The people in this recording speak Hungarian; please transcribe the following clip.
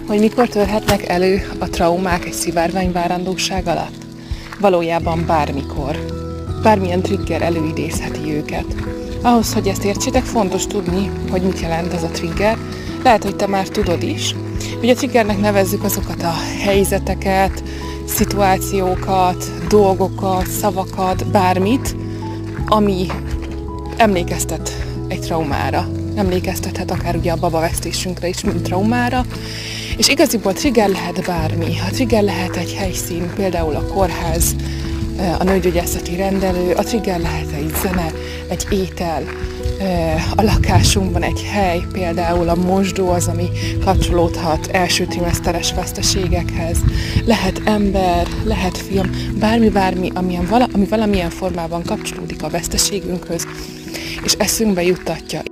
Hogy mikor törhetnek elő a traumák egy szivárványvárandóság alatt? Valójában bármikor. Bármilyen trigger előidézheti őket. Ahhoz, hogy ezt értsétek, fontos tudni, hogy mit jelent ez a trigger. Lehet, hogy te már tudod is. Ugye a triggernek nevezzük azokat a helyzeteket, szituációkat, dolgokat, szavakat, bármit, ami emlékeztet egy traumára. Emlékeztethet akár ugye a babavesztésünkre is, mint traumára. És igaziból trigger lehet bármi. A trigger lehet egy helyszín, például a kórház, a nőgyógyászati rendelő, a trigger lehet egy zene, egy étel, a lakásunkban egy hely, például a mosdó az, ami kapcsolódhat első trimeszteres veszteségekhez. Lehet ember, lehet film, bármi, ami valamilyen formában kapcsolódik a veszteségünkhöz, és eszünkbe juttatja.